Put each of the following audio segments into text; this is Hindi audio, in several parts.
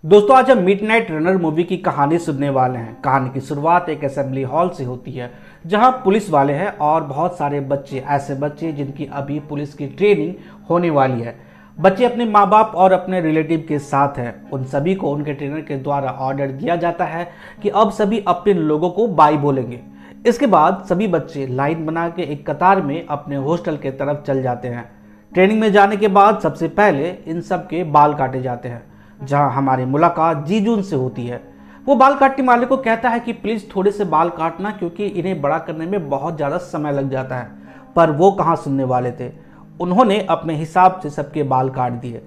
दोस्तों, आज हम मिडनाइट रनर मूवी की कहानी सुनने वाले हैं। कहानी की शुरुआत एक असेंबली हॉल से होती है जहां पुलिस वाले हैं और बहुत सारे बच्चे, ऐसे बच्चे जिनकी अभी पुलिस की ट्रेनिंग होने वाली है। बच्चे अपने माँ बाप और अपने रिलेटिव के साथ हैं। उन सभी को उनके ट्रेनर के द्वारा ऑर्डर दिया जाता है कि अब सभी अपने लोगों को बाय बोलेंगे। इसके बाद सभी बच्चे लाइन बना के एक कतार में अपने हॉस्टल के तरफ चल जाते हैं। ट्रेनिंग में जाने के बाद सबसे पहले इन सब के बाल काटे जाते हैं, जहां हमारी मुलाकात जीजून से होती है। वो बाल काटने वाले को कहता है कि प्लीज थोड़े से बाल काटना, क्योंकि इन्हें बड़ा करने में बहुत ज़्यादा समय लग जाता है। पर वो कहाँ सुनने वाले थे। उन्होंने अपने हिसाब से सबके बाल काट दिए।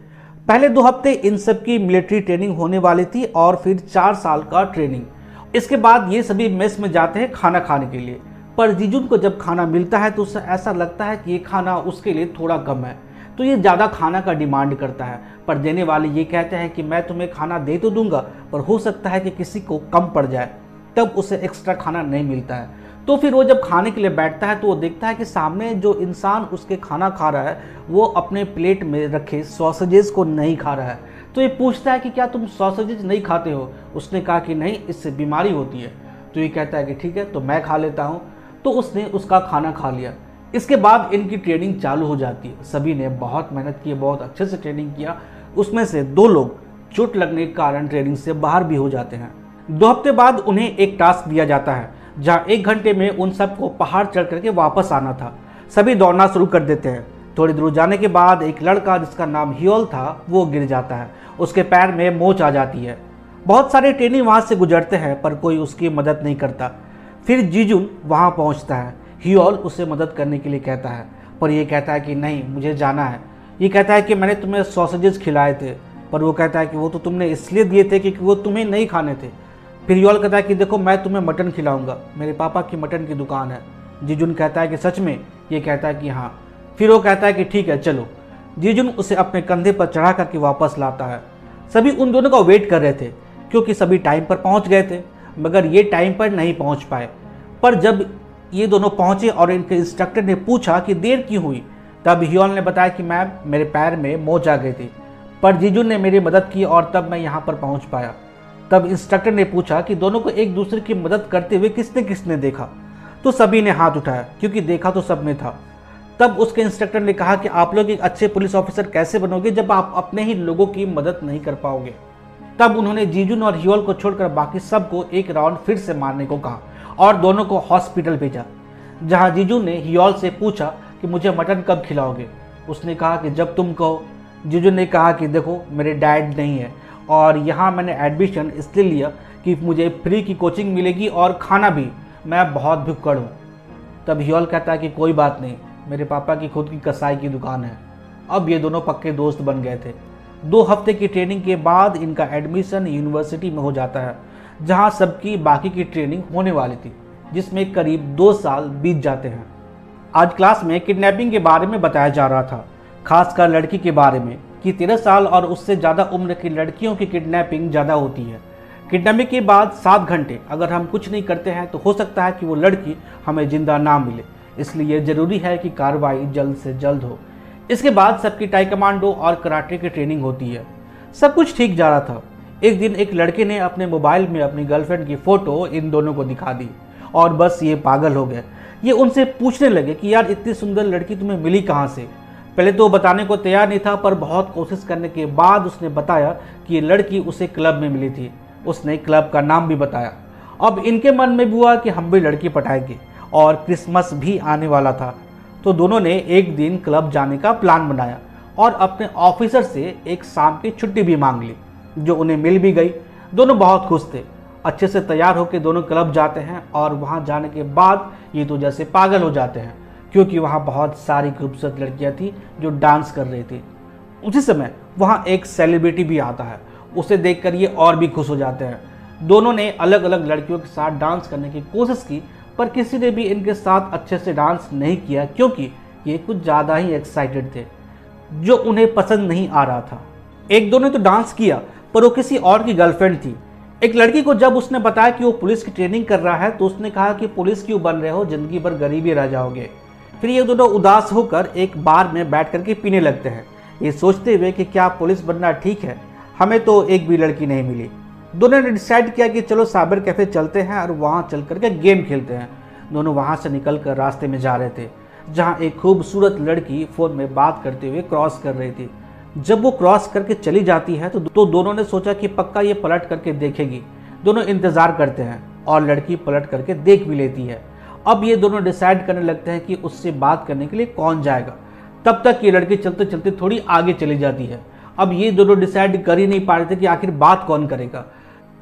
पहले 2 हफ्ते इन सब की मिलिट्री ट्रेनिंग होने वाली थी और फिर 4 साल का ट्रेनिंग। इसके बाद ये सभी मेस में जाते हैं खाना खाने के लिए। पर जीजून को जब खाना मिलता है तो उसे ऐसा लगता है कि ये खाना उसके लिए थोड़ा कम है, तो ये ज़्यादा खाना का डिमांड करता है। पर देने वाले ये कहते हैं कि मैं तुम्हें खाना दे तो दूंगा, पर हो सकता है कि किसी को कम पड़ जाए, तब उसे एक्स्ट्रा खाना नहीं मिलता है। तो फिर वो जब खाने के लिए बैठता है तो वो देखता है कि सामने जो इंसान उसके खाना खा रहा है वो अपने प्लेट में रखे सॉसेजेस को नहीं खा रहा है। तो ये पूछता है कि क्या तुम सॉसेजेस नहीं खाते हो। उसने कहा कि नहीं, इससे बीमारी होती है। तो ये कहता है कि ठीक है, तो मैं खा लेता हूँ। तो उसने उसका खाना खा लिया। इसके बाद इनकी ट्रेनिंग चालू हो जाती है। सभी ने बहुत मेहनत की, बहुत अच्छे से ट्रेनिंग किया। उसमें से 2 लोग चोट लगने के कारण ट्रेनिंग से बाहर भी हो जाते हैं। 2 हफ्ते बाद उन्हें एक टास्क दिया जाता है, जहां 1 घंटे में उन सबको पहाड़ चढ़ करके वापस आना था। सभी दौड़ना शुरू कर देते हैं। थोड़ी दूर जाने के बाद एक लड़का जिसका नाम हियोल था, वो गिर जाता है। उसके पैर में मोच आ जाती है। बहुत सारे ट्रेनी वहां से गुजरते हैं, पर कोई उसकी मदद नहीं करता। फिर जीजून वहां पहुंचता है। हियोल उसे मदद करने के लिए कहता है, पर यह कहता है कि नहीं, मुझे जाना है। ये कहता है कि मैंने तुम्हें सॉसेजेस खिलाए थे। पर वो कहता है कि वो तो तुमने इसलिए दिए थे क्योंकि वो तुम्हें नहीं खाने थे। फिर हियोल कहता है कि देखो, मैं तुम्हें मटन खिलाऊंगा, मेरे पापा की मटन की दुकान है। जीजून कहता है कि सच में? ये कहता है कि हाँ। फिर वो कहता है कि ठीक है, चलो। जीजून उसे अपने कंधे पर चढ़ा करके वापस लाता है। सभी उन दोनों का वेट कर रहे थे, क्योंकि सभी टाइम पर पहुंच गए थे, मगर ये टाइम पर नहीं पहुंच पाए। पर जब ये दोनों पहुंचे और इनके इंस्ट्रक्टर ने पूछा कि देर क्यों हुई, तब हियोल ने बताया कि मैम, मेरे पैर में मोच आ गई थी, पर जीजून ने मेरी मदद की और तब मैं यहाँ पर पहुँच पाया। तब इंस्ट्रक्टर ने पूछा कि दोनों को एक दूसरे की मदद करते हुए किसने किसने देखा। तो सभी ने हाथ उठाया, क्योंकि देखा तो सब ने था। तब उसके इंस्ट्रक्टर ने कहा कि आप लोग एक अच्छे पुलिस ऑफिसर कैसे बनोगे जब आप अपने ही लोगों की मदद नहीं कर पाओगे। तब उन्होंने जीजून और हियोल को छोड़कर बाकी सबको एक राउंड फिर से मारने को कहा और दोनों को हॉस्पिटल भेजा, जहां जीजून ने हियोल से पूछा कि मुझे मटन कब खिलाओगे। उसने कहा कि जब तुम कहो। जीजून ने कहा कि देखो, मेरे डैड नहीं है और यहाँ मैंने एडमिशन इसलिए लिया कि मुझे फ्री की कोचिंग मिलेगी और खाना भी, मैं बहुत भुक्कड़ हूँ। तब हियोल कहता है कि कोई बात नहीं, मेरे पापा की खुद की कसाई की दुकान है। अब ये दोनों पक्के दोस्त बन गए थे। 2 हफ्ते की ट्रेनिंग के बाद इनका एडमिशन यूनिवर्सिटी में हो जाता है, जहाँ सबकी बाकी की ट्रेनिंग होने वाली थी, जिसमें करीब 2 साल बीत जाते हैं। आज क्लास में किडनैपिंग के बारे में बताया जा रहा था, खासकर लड़की के बारे में, कि 13 साल और उससे ज़्यादा उम्र की लड़कियों की किडनैपिंग ज़्यादा होती है। किडनैपिंग के बाद 7 घंटे अगर हम कुछ नहीं करते हैं तो हो सकता है कि वो लड़की हमें जिंदा ना मिले। इसलिए ज़रूरी है कि कार्रवाई जल्द से जल्द हो। इसके बाद सबकी टाइकमांडो और कराटे की ट्रेनिंग होती है। सब कुछ ठीक जा रहा था। एक दिन एक लड़के ने अपने मोबाइल में अपनी गर्लफ्रेंड की फ़ोटो इन दोनों को दिखा दी और बस ये पागल हो गए। ये उनसे पूछने लगे कि यार, इतनी सुंदर लड़की तुम्हें मिली कहाँ से। पहले तो वो बताने को तैयार नहीं था, पर बहुत कोशिश करने के बाद उसने बताया कि ये लड़की उसे क्लब में मिली थी। उसने क्लब का नाम भी बताया। अब इनके मन में भी हुआ कि हम भी लड़की पटाएंगे, और क्रिसमस भी आने वाला था। तो दोनों ने एक दिन क्लब जाने का प्लान बनाया और अपने ऑफिसर से एक शाम की छुट्टी भी मांग ली, जो उन्हें मिल भी गई। दोनों बहुत खुश थे। अच्छे से तैयार होकर दोनों क्लब जाते हैं और वहाँ जाने के बाद ये तो जैसे पागल हो जाते हैं, क्योंकि वहाँ बहुत सारी खूबसूरत लड़कियाँ थी जो डांस कर रही थी। उसी समय वहाँ एक सेलिब्रिटी भी आता है। उसे देखकर ये और भी खुश हो जाते हैं। दोनों ने अलग अलग लड़कियों के साथ डांस करने की कोशिश की, पर किसी ने भी इनके साथ अच्छे से डांस नहीं किया, क्योंकि ये कुछ ज़्यादा ही एक्साइटेड थे, जो उन्हें पसंद नहीं आ रहा था। 1-2 ने तो डांस किया, पर वो किसी और की गर्लफ्रेंड थी। एक लड़की को जब उसने बताया कि वो पुलिस की ट्रेनिंग कर रहा है, तो उसने कहा कि पुलिस क्यों बन रहे हो, जिंदगी भर गरीबी रह जाओगे। फिर ये दोनों उदास होकर एक बार में बैठ करके पीने लगते हैं, ये सोचते हुए कि क्या पुलिस बनना ठीक है, हमें तो एक भी लड़की नहीं मिली। दोनों ने डिसाइड किया कि चलो साइबर कैफे चलते हैं और वहाँ चल करके गेम खेलते हैं। दोनों वहाँ से निकल कर रास्ते में जा रहे थे, जहाँ एक खूबसूरत लड़की फ़ोन में बात करते हुए क्रॉस कर रही थी। जब वो क्रॉस करके चली जाती है तो दोनों ने सोचा कि पक्का ये पलट करके देखेगी। दोनों इंतज़ार करते हैं और लड़की पलट करके देख भी लेती है। अब ये दोनों डिसाइड करने लगते हैं कि उससे बात करने के लिए कौन जाएगा। तब तक ये लड़की चलते चलते थोड़ी आगे चली जाती है। अब ये दोनों डिसाइड कर ही नहीं पा रहे थे कि आखिर बात कौन करेगा।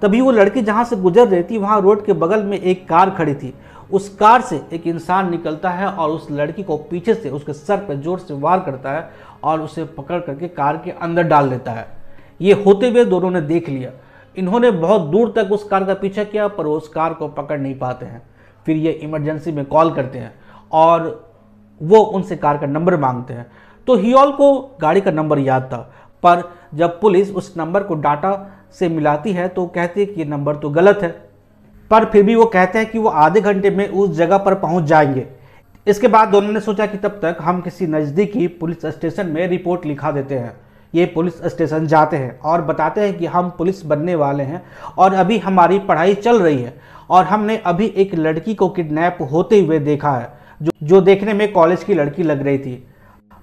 तभी वो लड़की जहाँ से गुजर रही थी वहाँ रोड के बगल में एक कार खड़ी थी। उस कार से एक इंसान निकलता है और उस लड़की को पीछे से उसके सर पर जोर से वार करता है और उसे पकड़ करके कार के अंदर डाल देता है। ये होते हुए दोनों ने देख लिया। इन्होंने बहुत दूर तक उस कार का पीछा किया पर उस कार को पकड़ नहीं पाते हैं। फिर ये इमरजेंसी में कॉल करते हैं और वो उनसे कार का नंबर मांगते हैं। तो हियोल को गाड़ी का नंबर याद था, पर जब पुलिस उस नंबर को डाटा से मिलाती है तो कहती है कि ये नंबर तो गलत है। पर फिर भी वो कहते हैं कि वो आधे घंटे में उस जगह पर पहुंच जाएंगे। इसके बाद दोनों ने सोचा कि तब तक हम किसी नज़दीकी पुलिस स्टेशन में रिपोर्ट लिखा देते हैं। ये पुलिस स्टेशन जाते हैं और बताते हैं कि हम पुलिस बनने वाले हैं और अभी हमारी पढ़ाई चल रही है और हमने अभी एक लड़की को किडनैप होते हुए देखा है जो देखने में कॉलेज की लड़की लग रही थी।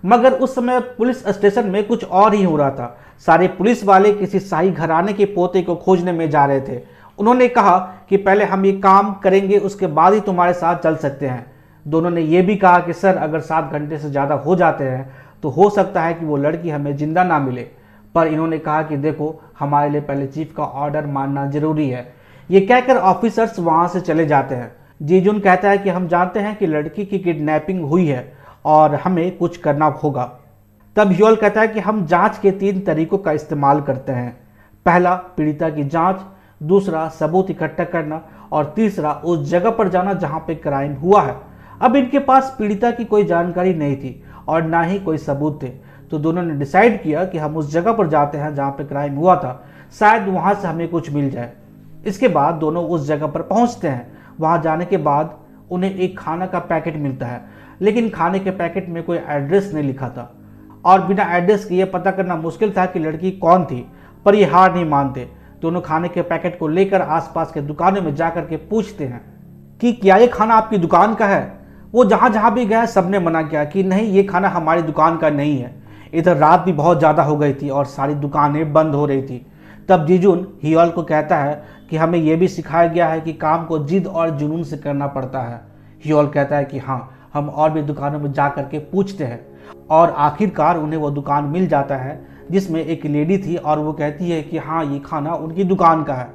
मगर उस समय पुलिस स्टेशन में कुछ और ही हो रहा था। सारे पुलिस वाले किसी शाही घराने के पोते को खोजने में जा रहे थे। उन्होंने कहा कि पहले हम ये काम करेंगे, उसके बाद ही तुम्हारे साथ चल सकते हैं। दोनों ने ये भी कहा कि सर अगर 7 घंटे से ज़्यादा हो जाते हैं तो हो सकता है कि वो लड़की हमें जिंदा ना मिले। पर इन्होंने कहा कि देखो हमारे लिए पहले चीफ का ऑर्डर मानना जरूरी है। ये कहकर ऑफिसर्स वहाँ से चले जाते हैं। जीजुन कहता है कि हम जानते हैं कि लड़की की किडनैपिंग हुई है और हमें कुछ करना होगा। तब ह्योल कहता है कि हम जांच के 3 तरीकों का इस्तेमाल करते हैं। पहला पीड़िता की जांच, दूसरा सबूत इकट्ठा करना और तीसरा उस जगह पर जाना जहां पे क्राइम हुआ है। अब इनके पास पीड़िता की कोई जानकारी नहीं थी और ना ही कोई सबूत थे, तो दोनों ने डिसाइड किया कि हम उस जगह पर जाते हैं जहां पे क्राइम हुआ था, शायद वहां से हमें कुछ मिल जाए। इसके बाद दोनों उस जगह पर पहुंचते हैं। वहां जाने के बाद उन्हें एक खाना का पैकेट मिलता है, लेकिन खाने के पैकेट में कोई एड्रेस नहीं लिखा था और बिना एड्रेस के ये पता करना मुश्किल था कि लड़की कौन थी। पर ये हार नहीं मानते। दोनों खाने के पैकेट को लेकर आसपास के दुकानों में जाकर के पूछते हैं कि क्या ये खाना आपकी दुकान का है। वो जहाँ जहाँ भी गया सबने मना किया कि नहीं, ये खाना हमारी दुकान का नहीं है। इधर रात भी बहुत ज़्यादा हो गई थी और सारी दुकानें बंद हो रही थी। तब जीजुन हियोल को कहता है कि हमें यह भी सिखाया गया है कि काम को जिद और जुनून से करना पड़ता है। हियोल कहता है कि हाँ, हम और भी दुकानों में जा करके पूछते हैं और आखिरकार उन्हें वो दुकान मिल जाता है जिसमें एक लेडी थी और वो कहती है कि हाँ, ये खाना उनकी दुकान का है।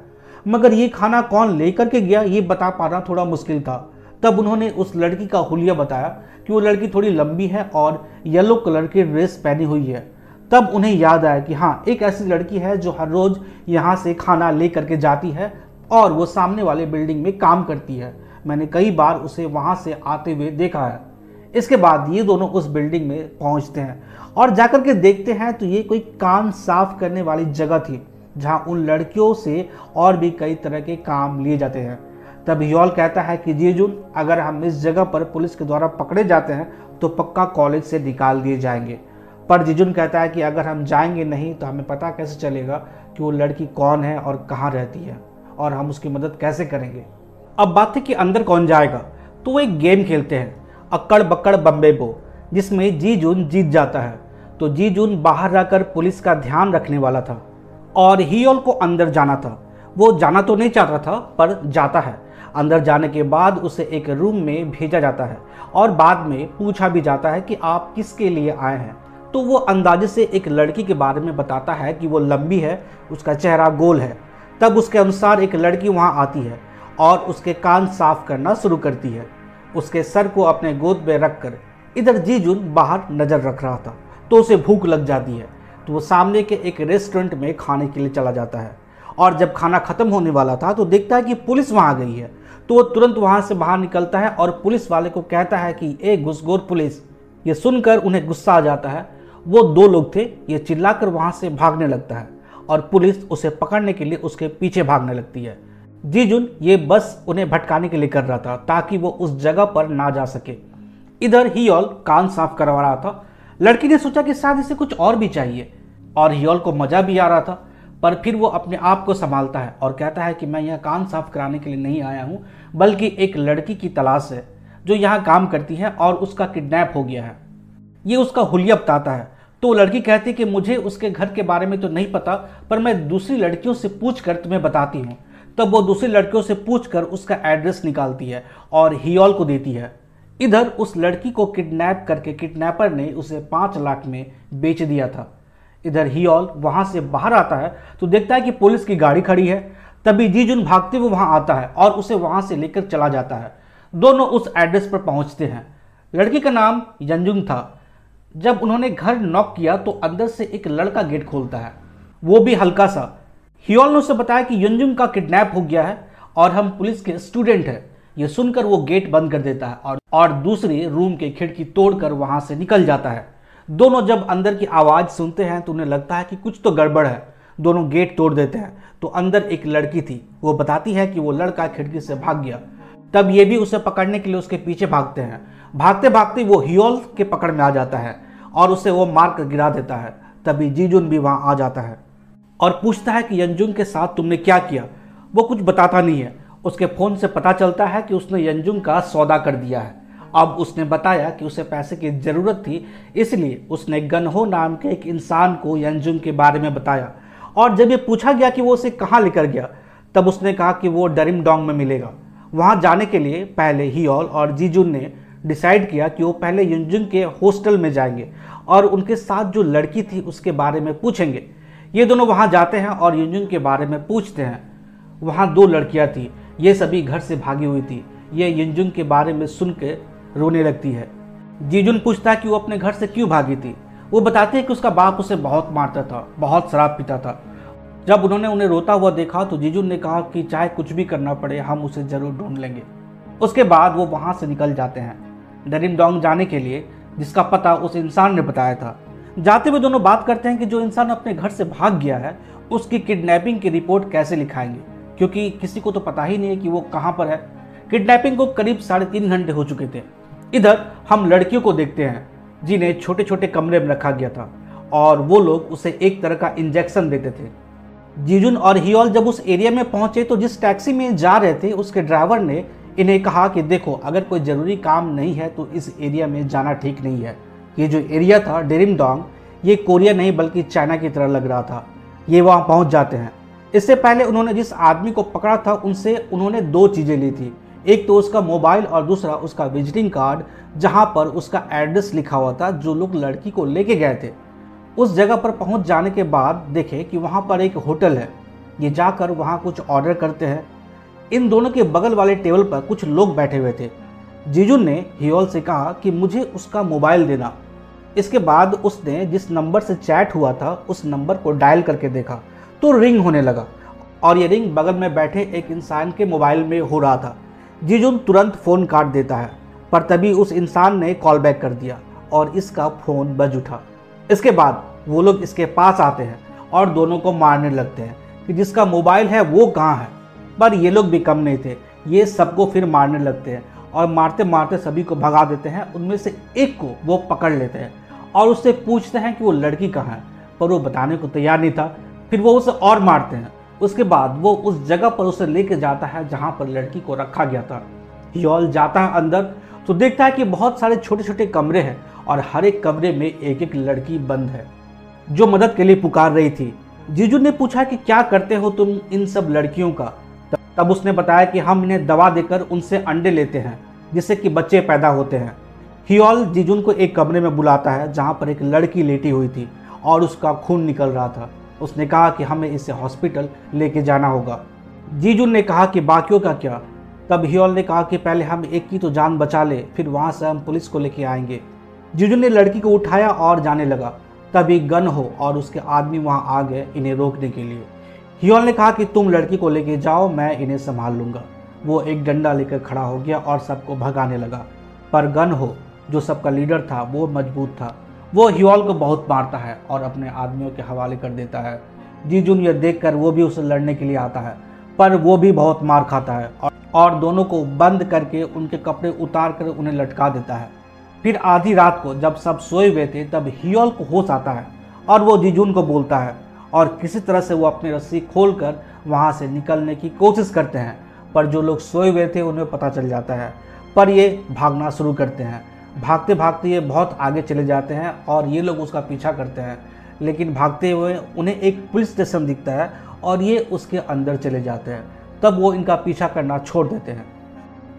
मगर ये खाना कौन लेकर के गया ये बता पाना थोड़ा मुश्किल था। तब उन्होंने उस लड़की का हुलिया बताया कि वो लड़की थोड़ी लंबी है और येलो कलर की ड्रेस पहनी हुई है। तब उन्हें याद आया कि हाँ, एक ऐसी लड़की है जो हर रोज यहाँ से खाना ले करके जाती है और वो सामने वाले बिल्डिंग में काम करती है। मैंने कई बार उसे वहाँ से आते हुए देखा है। इसके बाद ये दोनों उस बिल्डिंग में पहुँचते हैं और जाकर के देखते हैं तो ये कोई कान साफ करने वाली जगह थी जहाँ उन लड़कियों से और भी कई तरह के काम लिए जाते हैं। तब हियोल कहता है कि जीजुन, अगर हम इस जगह पर पुलिस के द्वारा पकड़े जाते हैं तो पक्का कॉलेज से निकाल दिए जाएंगे। पर जीजुन कहता है कि अगर हम जाएंगे नहीं तो हमें पता कैसे चलेगा कि वो लड़की कौन है और कहाँ रहती है और हम उसकी मदद कैसे करेंगे। अब बात है कि अंदर कौन जाएगा, तो वो एक गेम खेलते हैं, अक्कड़ बक्कड़ बम्बे बो, जिसमें जीजुन जीत जाता है। तो जीजुन बाहर रहकर पुलिस का ध्यान रखने वाला था और हियोल को अंदर जाना था। वो जाना तो नहीं चाहता था पर जाता है। अंदर जाने के बाद उसे एक रूम में भेजा जाता है और बाद में पूछा भी जाता है कि आप किसके लिए आए हैं। तो वो अंदाजे से एक लड़की के बारे में बताता है कि वो लंबी है, उसका चेहरा गोल है। तब उसके अनुसार एक लड़की वहाँ आती है और उसके कान साफ करना शुरू करती है। उसके सर को अपने गोद में रखकर इधर जीजुन बाहर नज़र रख रहा था तो उसे भूख लग जाती है। तो वो सामने के एक रेस्टोरेंट में खाने के लिए चला जाता है और जब खाना खत्म होने वाला था तो देखता है कि पुलिस वहाँ आ गई है। तो वो तुरंत वहाँ से बाहर निकलता है और पुलिस वाले को कहता है कि ए घुसखोर पुलिस। ये सुनकर उन्हें गुस्सा आ जाता है। वो 2 लोग थे। ये चिल्लाकर वहाँ से भागने लगता है और पुलिस उसे पकड़ने के लिए उसके पीछे भागने लगती है। जीजुन ये बस उन्हें भटकाने के लिए कर रहा था ताकि वो उस जगह पर ना जा सके। इधर हियोल कान साफ करवा रहा था। लड़की ने सोचा कि शायद इसे कुछ और भी चाहिए और हियोल को मजा भी आ रहा था। पर फिर वो अपने आप को संभालता है और कहता है कि मैं यहाँ कान साफ कराने के लिए नहीं आया हूँ, बल्कि एक लड़की की तलाश है जो यहाँ काम करती है और उसका किडनैप हो गया है। ये उसका हुलिया बताता है। तो लड़की कहती है कि मुझे उसके घर के बारे में तो नहीं पता, पर मैं दूसरी लड़कियों से पूछ कर तुम्हें बताती हूँ। तब वो दूसरी लड़कियों से पूछकर उसका एड्रेस निकालती है और हियोल को देती है। इधर उस लड़की को किडनैप करके किडनैपर ने उसे 5 लाख में बेच दिया था। इधर हियोल वहां से बाहर आता है तो देखता है कि पुलिस की गाड़ी खड़ी है। तभी जीजुन भागते हुए वहां आता है और उसे वहां से लेकर चला जाता है। दोनों उस एड्रेस पर पहुंचते हैं। लड़की का नाम यंजुंग था। जब उन्होंने घर नॉक किया तो अंदर से एक लड़का गेट खोलता है, वो भी हल्का सा। हियोल ने उसे बताया कि यंजुंग का किडनैप हो गया है और हम पुलिस के स्टूडेंट हैं। ये सुनकर वो गेट बंद कर देता है और दूसरे रूम के खिड़की तोड़कर वहां से निकल जाता है। दोनों जब अंदर की आवाज़ सुनते हैं तो उन्हें लगता है कि कुछ तो गड़बड़ है। दोनों गेट तोड़ देते हैं तो अंदर एक लड़की थी। वो बताती है कि वो लड़का खिड़की से भाग गया। तब ये भी उसे पकड़ने के लिए उसके पीछे भागते हैं। भागते भागते वो हियोल के पकड़ में आ जाता है और उसे वो मार कर गिरा देता है। तभी जीजुन भी वहाँ आ जाता है और पूछता है कि यंजुंग के साथ तुमने क्या किया। वो कुछ बताता नहीं है। उसके फ़ोन से पता चलता है कि उसने यंजुंग का सौदा कर दिया है। अब उसने बताया कि उसे पैसे की ज़रूरत थी, इसलिए उसने गनहो नाम के एक इंसान को यंजुंग के बारे में बताया। और जब ये पूछा गया कि वो उसे कहाँ लेकर गया, तब उसने कहा कि वो डरिमडोंग में मिलेगा। वहाँ जाने के लिए पहले हियोल और जीजुन ने डिसाइड किया कि वो पहले यंजुंग के हॉस्टल में जाएंगे और उनके साथ जो लड़की थी उसके बारे में पूछेंगे। ये दोनों वहाँ जाते हैं और यंजुंग के बारे में पूछते हैं। वहाँ 2 लड़कियाँ थी, ये सभी घर से भागी हुई थी। ये यंजुंग के बारे में सुन के रोने लगती है। जीजुन पूछता है कि वो अपने घर से क्यों भागी थी। वो बताती है कि उसका बाप उसे बहुत मारता था, बहुत शराब पीता था। जब उन्होंने उन्हें रोता हुआ देखा तो जीजुन ने कहा कि चाहे कुछ भी करना पड़े हम उसे जरूर ढूंढ लेंगे। उसके बाद वो वहाँ से निकल जाते हैं डरिमडोंग जाने के लिए, जिसका पता उस इंसान ने बताया था। जाते हुए दोनों बात करते हैं कि जो इंसान अपने घर से भाग गया है उसकी किडनैपिंग की रिपोर्ट कैसे लिखाएंगे, क्योंकि किसी को तो पता ही नहीं है कि वो कहाँ पर है। किडनैपिंग को करीब 3.5 घंटे हो चुके थे। इधर हम लड़कियों को देखते हैं जिन्हें छोटे छोटे कमरे में रखा गया था और वो लोग उसे एक तरह का इंजेक्शन देते थे। जीजुन और हियोल जब उस एरिया में पहुंचे तो जिस टैक्सी में जा रहे थे उसके ड्राइवर ने इन्हें कहा कि देखो, अगर कोई ज़रूरी काम नहीं है तो इस एरिया में जाना ठीक नहीं है। ये जो एरिया था डरिमडोंग, ये कोरिया नहीं बल्कि चाइना की तरह लग रहा था। ये वहाँ पहुँच जाते हैं। इससे पहले उन्होंने जिस आदमी को पकड़ा था उनसे उन्होंने 2 चीज़ें ली थी। एक तो उसका मोबाइल और दूसरा उसका विजिटिंग कार्ड, जहाँ पर उसका एड्रेस लिखा हुआ था जो लोग लड़की को लेके गए थे। उस जगह पर पहुँच जाने के बाद देखे कि वहाँ पर एक होटल है। ये जाकर वहाँ कुछ ऑर्डर करते हैं। इन दोनों के बगल वाले टेबल पर कुछ लोग बैठे हुए थे। जीजुन ने हियोल से कहा कि मुझे उसका मोबाइल देना। इसके बाद उसने जिस नंबर से चैट हुआ था उस नंबर को डायल करके देखा तो रिंग होने लगा और ये रिंग बगल में बैठे एक इंसान के मोबाइल में हो रहा था। जीजुन तुरंत फ़ोन काट देता है, पर तभी उस इंसान ने कॉल बैक कर दिया और इसका फ़ोन बज उठा। इसके बाद वो लोग इसके पास आते हैं और दोनों को मारने लगते हैं कि जिसका मोबाइल है वो कहाँ है। पर ये लोग भी कम नहीं थे, ये सबको फिर मारने लगते हैं और मारते मारते सभी को भगा देते हैं। उनमें से एक को वो पकड़ लेते हैं और उससे पूछते हैं कि वो लड़की कहाँ है, पर वो बताने को तैयार नहीं था। फिर वो उसे और मारते हैं। उसके बाद वो उस जगह पर उसे लेके जाता है जहाँ पर लड़की को रखा गया था। हियोल जाता है अंदर तो देखता है कि बहुत सारे छोटे छोटे कमरे हैं और हर एक कमरे में एक एक लड़की बंद है जो मदद के लिए पुकार रही थी। जीजू ने पूछा कि क्या करते हो तुम इन सब लड़कियों का। तब उसने बताया कि हम इन्हें दवा देकर उनसे अंडे लेते हैं जिससे कि बच्चे पैदा होते हैं। हियोल जीजुन को एक कमरे में बुलाता है जहाँ पर एक लड़की लेटी हुई थी और उसका खून निकल रहा था। उसने कहा कि हमें इसे हॉस्पिटल लेके जाना होगा। जीजुन ने कहा कि बाकियों का क्या। तब हियोल ने कहा कि पहले हम एक की तो जान बचा ले, फिर वहाँ से हम पुलिस को लेके आएंगे। जीजुन ने लड़की को उठाया और जाने लगा। तभी गनहो और उसके आदमी वहाँ आ गए इन्हें रोकने के लिए। हियोल ने कहा कि तुम लड़की को लेके जाओ, मैं इन्हें संभाल लूँगा। वो एक डंडा लेकर खड़ा हो गया और सबको भगाने लगा। पर गनहो जो सबका लीडर था वो मजबूत था। वो हियोल को बहुत मारता है और अपने आदमियों के हवाले कर देता है। जीजुन यह देखकर वो भी उसे लड़ने के लिए आता है, पर वो भी बहुत मार खाता है और दोनों को बंद करके उनके कपड़े उतार कर उन्हें लटका देता है। फिर आधी रात को जब सब सोए हुए थे तब हियोल को होश आता है और वो जीजुन को बोलता है और किसी तरह से वो अपनी रस्सी खोलकर वहाँ से निकलने की कोशिश करते हैं। पर जो लोग सोए हुए थे उन्हें पता चल जाता है, पर ये भागना शुरू करते हैं। भागते भागते ये बहुत आगे चले जाते हैं और ये लोग उसका पीछा करते हैं, लेकिन भागते हुए उन्हें एक पुलिस स्टेशन दिखता है और ये उसके अंदर चले जाते हैं। तब वो इनका पीछा करना छोड़ देते हैं।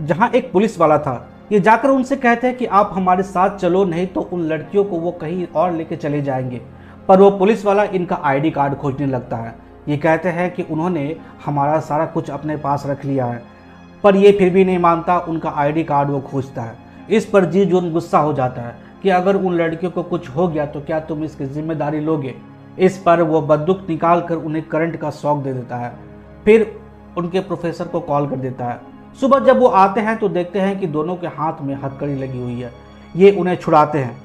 जहाँ एक पुलिस वाला था, ये जाकर उनसे कहते हैं कि आप हमारे साथ चलो, नहीं तो उन लड़कियों को वो कहीं और लेके चले जाएंगे। पर वो पुलिस वाला इनका आईडी कार्ड खोजने लगता है। ये कहते हैं कि उन्होंने हमारा सारा कुछ अपने पास रख लिया है, पर ये फिर भी नहीं मानता। उनका आईडी कार्ड वो खोजता है। इस पर जी जून गुस्सा हो जाता है कि अगर उन लड़कियों को कुछ हो गया तो क्या तुम इसकी जिम्मेदारी लोगे। इस पर वो बंदूक निकाल कर उन्हें करंट का शॉक दे देता है। फिर उनके प्रोफेसर को कॉल कर देता है। सुबह जब वो आते हैं तो देखते हैं कि दोनों के हाथ में हथकड़ी लगी हुई है। ये उन्हें छुड़ाते हैं।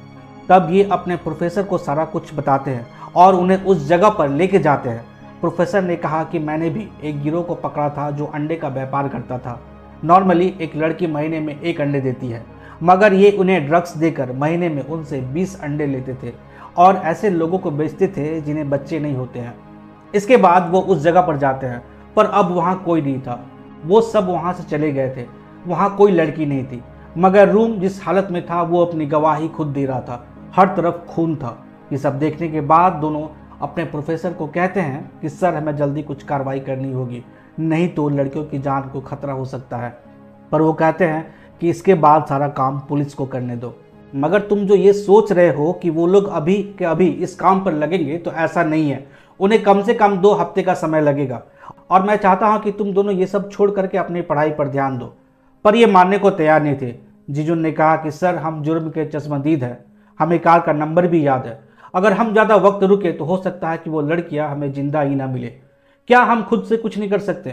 तब ये अपने प्रोफेसर को सारा कुछ बताते हैं और उन्हें उस जगह पर लेके जाते हैं। प्रोफेसर ने कहा कि मैंने भी एक गिरोह को पकड़ा था जो अंडे का व्यापार करता था। नॉर्मली एक लड़की महीने में 1 अंडे देती है, मगर ये उन्हें ड्रग्स देकर महीने में उनसे 20 अंडे लेते थे और ऐसे लोगों को बेचते थे जिन्हें बच्चे नहीं होते हैं। इसके बाद वो उस जगह पर जाते हैं, पर अब वहाँ कोई नहीं था। वो सब वहाँ से चले गए थे। वहाँ कोई लड़की नहीं थी, मगर रूम जिस हालत में था वो अपनी गवाही खुद दे रहा था। हर तरफ खून था। ये सब देखने के बाद दोनों अपने प्रोफेसर को कहते हैं कि सर, हमें जल्दी कुछ कार्रवाई करनी होगी, नहीं तो लड़कियों की जान को खतरा हो सकता है। पर वो कहते हैं कि इसके बाद सारा काम पुलिस को करने दो। मगर तुम जो ये सोच रहे हो कि वो लोग अभी के अभी इस काम पर लगेंगे, तो ऐसा नहीं है। उन्हें कम से कम 2 हफ्ते का समय लगेगा और मैं चाहता हूं कि तुम दोनों ये सब छोड़ करके अपनी पढ़ाई पर ध्यान दो। पर ये मानने को तैयार नहीं थे। जीजून ने कहा कि सर, हम जुर्म के चश्मदीद हैं, हमें कार का नंबर भी याद है। अगर हम ज़्यादा वक्त रुके तो हो सकता है कि वो लड़कियां हमें जिंदा ही ना मिले। क्या हम खुद से कुछ नहीं कर सकते?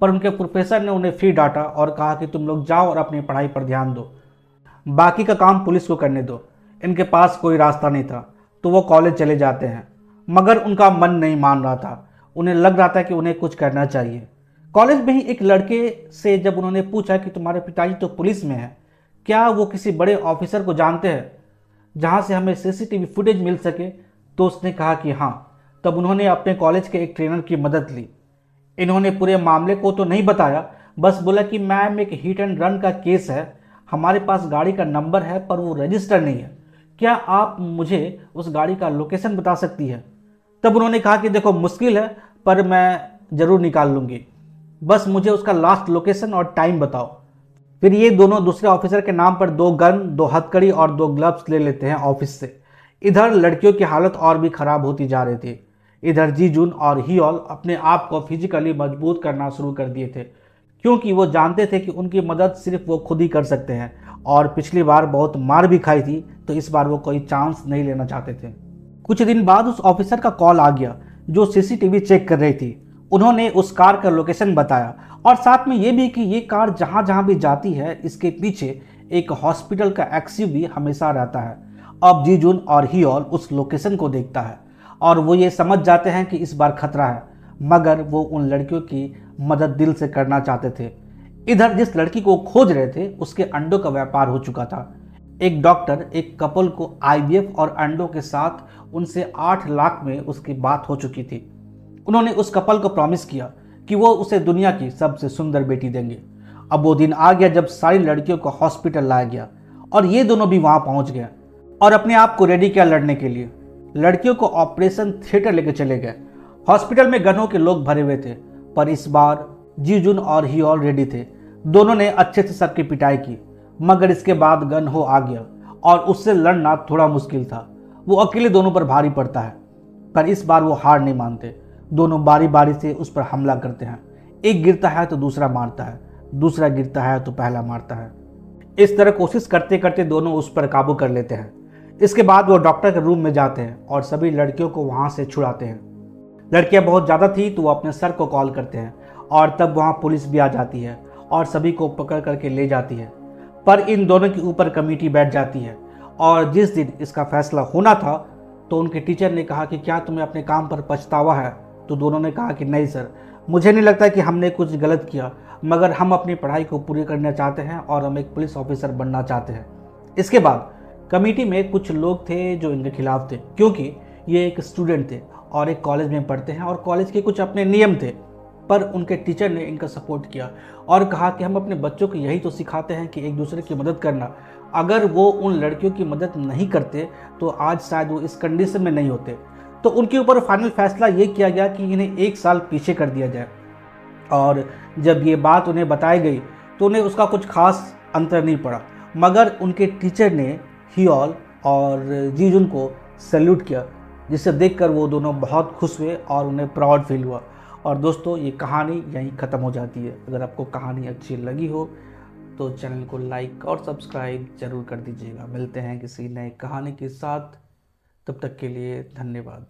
पर उनके प्रोफेसर ने उन्हें फिर डांटा और कहा कि तुम लोग जाओ और अपनी पढ़ाई पर ध्यान दो, बाकी का काम पुलिस को करने दो। इनके पास कोई रास्ता नहीं था तो वो कॉलेज चले जाते हैं, मगर उनका मन नहीं मान रहा था। उन्हें लग रहा था कि उन्हें कुछ करना चाहिए। कॉलेज में ही एक लड़के से जब उन्होंने पूछा कि तुम्हारे पिताजी तो पुलिस में हैं, क्या वो किसी बड़े ऑफिसर को जानते हैं जहां से हमें सीसीटीवी फुटेज मिल सके, तो उसने कहा कि हाँ। तब उन्होंने अपने कॉलेज के एक ट्रेनर की मदद ली। इन्होंने पूरे मामले को तो नहीं बताया, बस बोला कि मैम, एक हिट एंड रन का केस है, हमारे पास गाड़ी का नंबर है पर वो रजिस्टर नहीं है, क्या आप मुझे उस गाड़ी का लोकेशन बता सकती है? तब उन्होंने कहा कि देखो, मुश्किल है पर मैं ज़रूर निकाल लूँगी, बस मुझे उसका लास्ट लोकेशन और टाइम बताओ। फिर ये दोनों दूसरे ऑफिसर के नाम पर 2 गन, 2 हथकड़ी और 2 ग्लव्स ले लेते हैं ऑफिस से। इधर लड़कियों की हालत और भी खराब होती जा रही थी। इधर जीजून और हियोल अपने आप को फिजिकली मजबूत करना शुरू कर दिए थे, क्योंकि वो जानते थे कि उनकी मदद सिर्फ वो खुद ही कर सकते हैं और पिछली बार बहुत मार भी खाई थी, तो इस बार वो कोई चांस नहीं लेना चाहते थे। कुछ दिन बाद उस ऑफिसर का कॉल आ गया जो सीसीटीवी चेक कर रही थी। उन्होंने उस कार का लोकेशन बताया और साथ में ये भी कि ये कार जहाँ जहाँ भी जाती है इसके पीछे एक हॉस्पिटल का एक्सयूवी हमेशा रहता है। अब जीजून और हियोल उस लोकेशन को देखता है और वो ये समझ जाते हैं कि इस बार खतरा है, मगर वो उन लड़कियों की मदद दिल से करना चाहते थे। इधर जिस लड़की को खोज रहे थे उसके अंडों का व्यापार हो चुका था। एक डॉक्टर एक कपल को आईवीएफ और अंडों के साथ उनसे 8 लाख में उसकी बात हो चुकी थी। उन्होंने उस कपल को प्रॉमिस किया कि वो उसे दुनिया की सबसे सुंदर बेटी देंगे। अब वो दिन आ गया जब सारी लड़कियों को हॉस्पिटल लाया गया और ये दोनों भी वहां पहुंच गए और अपने आप को रेडी किया लड़ने के लिए। लड़कियों को ऑपरेशन थिएटर लेके चले गए। हॉस्पिटल में गनों के लोग भरे हुए थे, पर इस बार जीजून और हियोल रेडी थे। दोनों ने अच्छे से सबकी पिटाई की, मगर इसके बाद गन हो आ गया और उससे लड़ना थोड़ा मुश्किल था। वो अकेले दोनों पर भारी पड़ता है, पर इस बार वो हार नहीं मानते। दोनों बारी बारी से उस पर हमला करते हैं। एक गिरता है तो दूसरा मारता है, दूसरा गिरता है तो पहला मारता है। इस तरह कोशिश करते करते दोनों उस पर काबू कर लेते हैं। इसके बाद वो डॉक्टर के रूम में जाते हैं और सभी लड़कियों को वहां से छुड़ाते हैं। लड़कियां बहुत ज़्यादा थी तो वो अपने सर को कॉल करते हैं और तब वहां पुलिस भी आ जाती है और सभी को पकड़ करके ले जाती है। पर इन दोनों के ऊपर कमेटी बैठ जाती है और जिस दिन इसका फैसला होना था तो उनके टीचर ने कहा कि क्या तुम्हें अपने काम पर पछतावा है? तो दोनों ने कहा कि नहीं सर, मुझे नहीं लगता कि हमने कुछ गलत किया, मगर हम अपनी पढ़ाई को पूरी करना चाहते हैं और हम एक पुलिस ऑफिसर बनना चाहते हैं। इसके बाद कमेटी में कुछ लोग थे जो इनके खिलाफ थे, क्योंकि ये एक स्टूडेंट थे और एक कॉलेज में पढ़ते हैं और कॉलेज के कुछ अपने नियम थे, पर उनके टीचर ने इनका सपोर्ट किया और कहा कि हम अपने बच्चों को यही तो सिखाते हैं कि एक दूसरे की मदद करना। अगर वो उन लड़कियों की मदद नहीं करते तो आज शायद वो इस कंडीशन में नहीं होते। तो उनके ऊपर फाइनल फैसला ये किया गया कि इन्हें 1 साल पीछे कर दिया जाए। और जब ये बात उन्हें बताई गई तो उन्हें उसका कुछ खास अंतर नहीं पड़ा, मगर उनके टीचर ने हियोल और जीजुन को सैल्यूट किया, जिसे देखकर वो दोनों बहुत खुश हुए और उन्हें प्राउड फील हुआ। और दोस्तों, ये कहानी यहीं ख़त्म हो जाती है। अगर आपको कहानी अच्छी लगी हो तो चैनल को लाइक और सब्सक्राइब जरूर कर दीजिएगा। मिलते हैं किसी नए कहानी के साथ, तब तक के लिए धन्यवाद।